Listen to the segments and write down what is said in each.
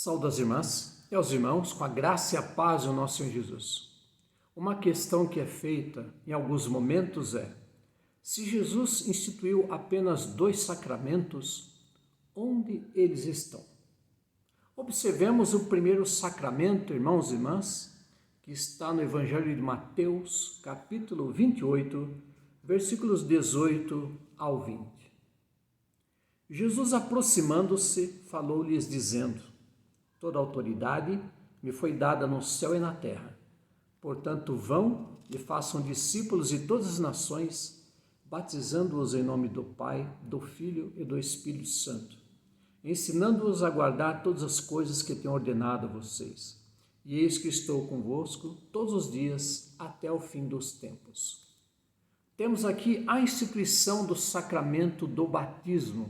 Saúdo as irmãs e aos irmãos com a graça e a paz do nosso Senhor Jesus. Uma questão que é feita em alguns momentos é: se Jesus instituiu apenas 2 sacramentos, onde eles estão? Observemos o primeiro sacramento, irmãos e irmãs, que está no Evangelho de Mateus, capítulo 28, versículos 18 ao 20. Jesus, aproximando-se, falou-lhes dizendo: toda autoridade me foi dada no céu e na terra. Portanto, vão e façam discípulos de todas as nações, batizando-os em nome do Pai, do Filho e do Espírito Santo, ensinando-os a guardar todas as coisas que tenho ordenado a vocês. E eis que estou convosco todos os dias até o fim dos tempos. Temos aqui a instituição do sacramento do batismo,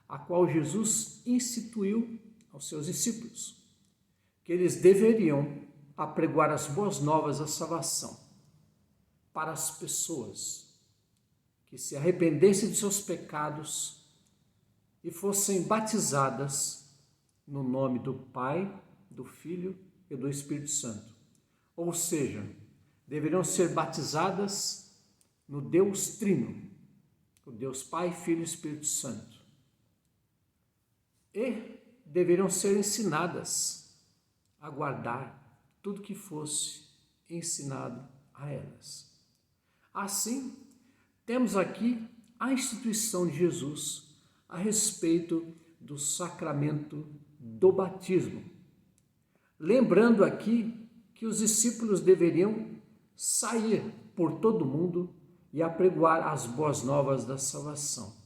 a qual Jesus instituiu aos seus discípulos, que eles deveriam apregoar as boas novas da salvação para as pessoas que se arrependessem de seus pecados e fossem batizadas no nome do Pai, do Filho e do Espírito Santo. Ou seja, deveriam ser batizadas no Deus Trino, o Deus Pai, Filho e Espírito Santo. E deveriam ser ensinadas a guardar tudo que fosse ensinado a elas. Assim, temos aqui a instituição de Jesus a respeito do sacramento do batismo. Lembrando aqui que os discípulos deveriam sair por todo o mundo e apregoar as boas novas da salvação.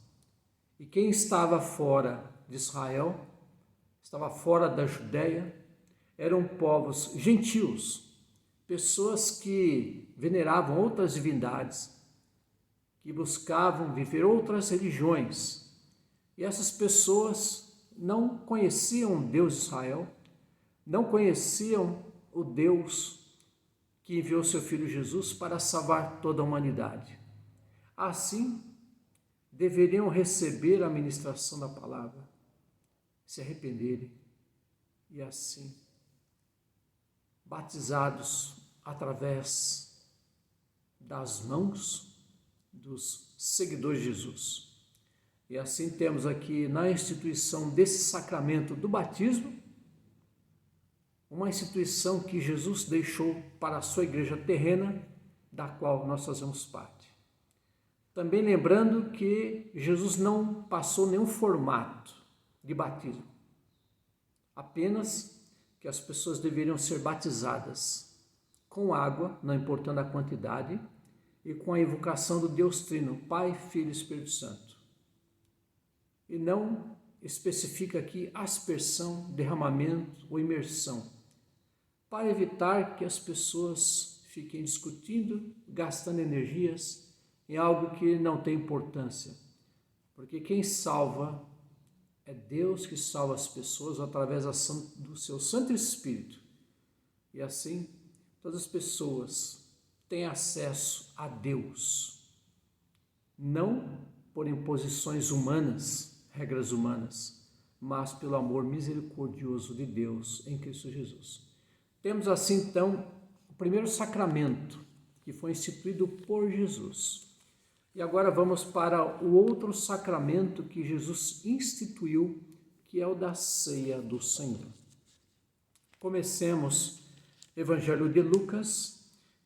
E quem estava fora de Israel, estava fora da Judéia, eram povos gentios, pessoas que veneravam outras divindades, que buscavam viver outras religiões. E essas pessoas não conheciam o Deus de Israel, não conheciam o Deus que enviou seu Filho Jesus para salvar toda a humanidade. Assim, deveriam receber a ministração da palavra, se arrependerem e assim, batizados através das mãos dos seguidores de Jesus. E assim temos aqui na instituição desse sacramento do batismo, uma instituição que Jesus deixou para a sua igreja terrena, da qual nós fazemos parte. Também lembrando que Jesus não passou nenhum formato de batismo, apenas que as pessoas deveriam ser batizadas com água, não importando a quantidade, e com a invocação do Deus Trino, Pai, Filho e Espírito Santo. E não especifica aqui aspersão, derramamento ou imersão, para evitar que as pessoas fiquem discutindo, gastando energias em algo que não tem importância, porque quem salva é Deus, que salva as pessoas através do seu Santo Espírito. E assim, todas as pessoas têm acesso a Deus, não por imposições humanas, regras humanas, mas pelo amor misericordioso de Deus em Cristo Jesus. Temos assim, então, o primeiro sacramento que foi instituído por Jesus. E agora vamos para o outro sacramento que Jesus instituiu, que é o da ceia do Senhor. Comecemos Evangelho de Lucas,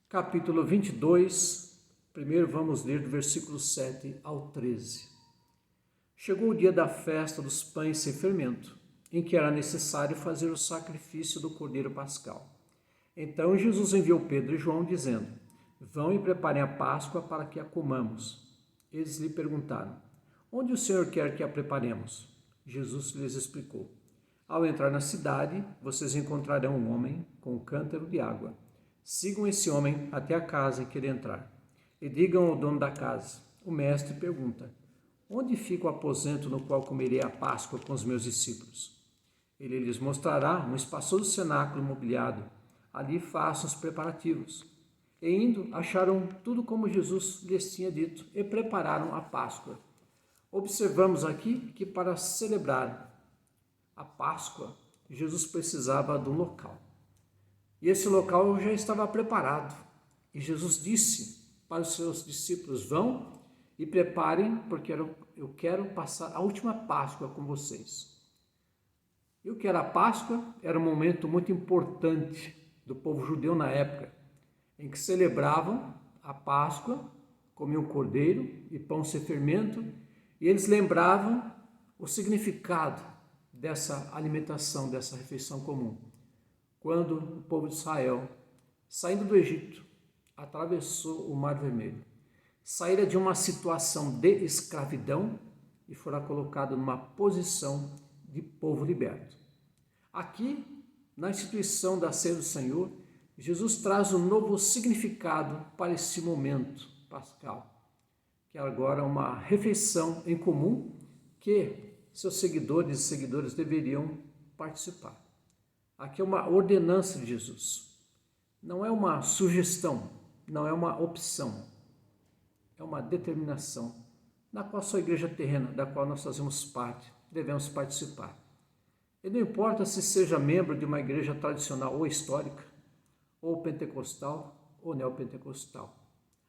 capítulo 22, primeiro vamos ler do versículo 7 ao 13. Chegou o dia da festa dos pães sem fermento, em que era necessário fazer o sacrifício do cordeiro pascal. Então Jesus enviou Pedro e João, dizendo: vão e preparem a Páscoa para que a comamos. Eles lhe perguntaram: onde o Senhor quer que a preparemos? Jesus lhes explicou: ao entrar na cidade, vocês encontrarão um homem com um cântaro de água. Sigam esse homem até a casa em que ele entrar. E digam ao dono da casa: o mestre pergunta: onde fica o aposento no qual comerei a Páscoa com os meus discípulos? Ele lhes mostrará um espaçoso cenáculo mobiliado. Ali façam os preparativos. E indo, acharam tudo como Jesus lhes tinha dito e prepararam a Páscoa. Observamos aqui que para celebrar a Páscoa, Jesus precisava de um local. E esse local já estava preparado. E Jesus disse para os seus discípulos: vão e preparem, porque eu quero passar a última Páscoa com vocês. E o que era a Páscoa? Era um momento muito importante do povo judeu na época, em que celebravam a Páscoa, comiam cordeiro e pão sem fermento, e eles lembravam o significado dessa alimentação, dessa refeição comum. Quando o povo de Israel, saindo do Egito, atravessou o Mar Vermelho, saíra de uma situação de escravidão e fora colocado numa posição de povo liberto. Aqui, na instituição da Ceia do Senhor, Jesus traz um novo significado para esse momento pascal, que é agora uma refeição em comum que seus seguidores e seguidoras deveriam participar. Aqui é uma ordenança de Jesus. Não é uma sugestão, não é uma opção. É uma determinação na qual a sua igreja terrena, da qual nós fazemos parte, devemos participar. E não importa se seja membro de uma igreja tradicional ou histórica, ou pentecostal ou neopentecostal.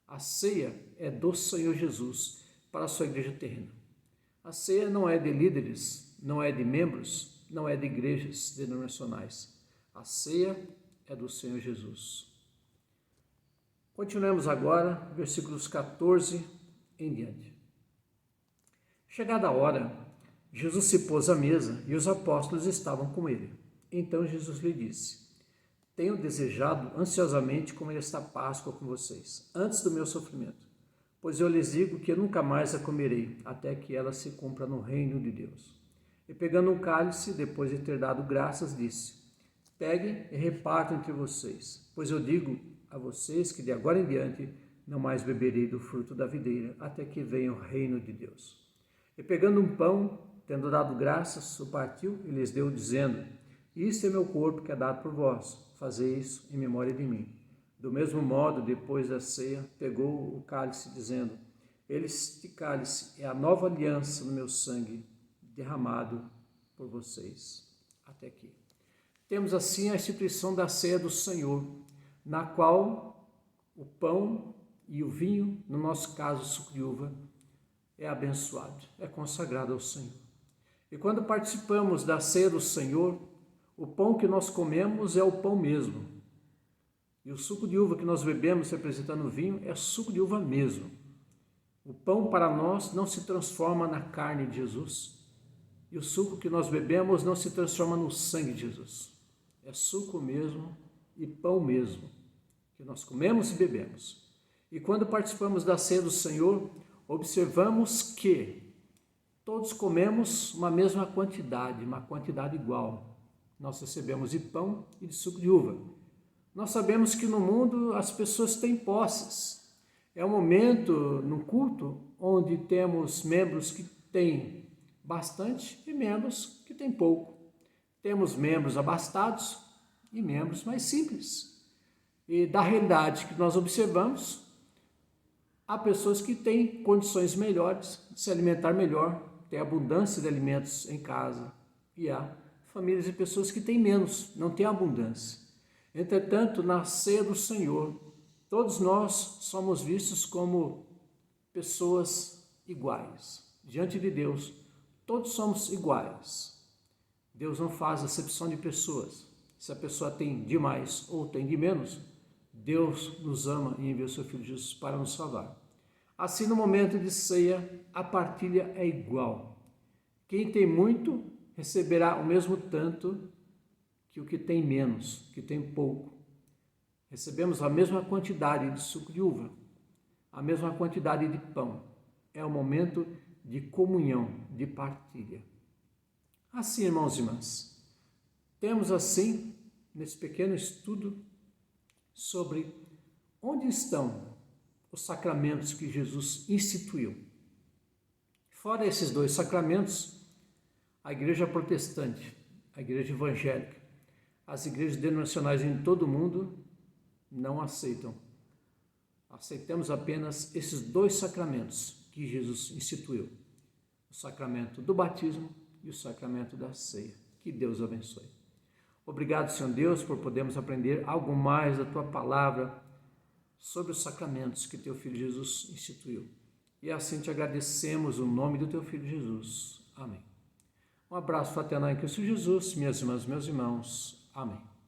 A ceia é do Senhor Jesus para a sua igreja terrena. A ceia não é de líderes, não é de membros, não é de igrejas denominacionais. A ceia é do Senhor Jesus. Continuemos agora, versículos 14 em diante. Chegada a hora, Jesus se pôs à mesa e os apóstolos estavam com ele. Então Jesus lhe disse: tenho desejado ansiosamente comer esta Páscoa com vocês, antes do meu sofrimento, pois eu lhes digo que eu nunca mais a comerei, até que ela se cumpra no reino de Deus. E pegando um cálice, depois de ter dado graças, disse: peguem e repartam entre vocês, pois eu digo a vocês que de agora em diante não mais beberei do fruto da videira, até que venha o reino de Deus. E pegando um pão, tendo dado graças, o partiu e lhes deu, dizendo: isto é meu corpo que é dado por vós, fazei isso em memória de mim. Do mesmo modo, depois da ceia, pegou o cálice, dizendo: este cálice é a nova aliança no meu sangue, derramado por vocês. Até aqui. Temos assim a instituição da ceia do Senhor, na qual o pão e o vinho, no nosso caso o suco de uva, é abençoado, é consagrado ao Senhor. E quando participamos da ceia do Senhor, o pão que nós comemos é o pão mesmo. E o suco de uva que nós bebemos representando o vinho é suco de uva mesmo. O pão para nós não se transforma na carne de Jesus. E o suco que nós bebemos não se transforma no sangue de Jesus. É suco mesmo e pão mesmo, que nós comemos e bebemos. E quando participamos da ceia do Senhor, observamos que todos comemos uma mesma quantidade, uma quantidade igual. Nós recebemos de pão e de suco de uva. Nós sabemos que no mundo as pessoas têm posses. É um momento no culto onde temos membros que têm bastante e membros que têm pouco. Temos membros abastados e membros mais simples. E da realidade que nós observamos, há pessoas que têm condições melhores de se alimentar melhor, têm abundância de alimentos em casa, e há famílias e pessoas que têm menos, não têm abundância. Entretanto, na ceia do Senhor, todos nós somos vistos como pessoas iguais. Diante de Deus, todos somos iguais. Deus não faz acepção de pessoas. Se a pessoa tem de mais ou tem de menos, Deus nos ama e enviou seu Filho Jesus para nos salvar. Assim, no momento de ceia, a partilha é igual. Quem tem muito receberá o mesmo tanto que o que tem menos, que tem pouco. Recebemos a mesma quantidade de suco de uva, a mesma quantidade de pão. É o momento de comunhão, de partilha. Assim, irmãos e irmãs, temos assim, nesse pequeno estudo, sobre onde estão os sacramentos que Jesus instituiu. Fora esses dois sacramentos, a igreja protestante, a igreja evangélica, as igrejas denominacionais em todo o mundo não aceitam. Aceitamos apenas esses dois sacramentos que Jesus instituiu: o sacramento do batismo e o sacramento da ceia. Que Deus abençoe. Obrigado, Senhor Deus, por podermos aprender algo mais da Tua palavra sobre os sacramentos que Teu Filho Jesus instituiu. E assim te agradecemos o nome do Teu Filho Jesus. Amém. Um abraço fraternal em Cristo Jesus, minhas irmãs e meus irmãos. Amém.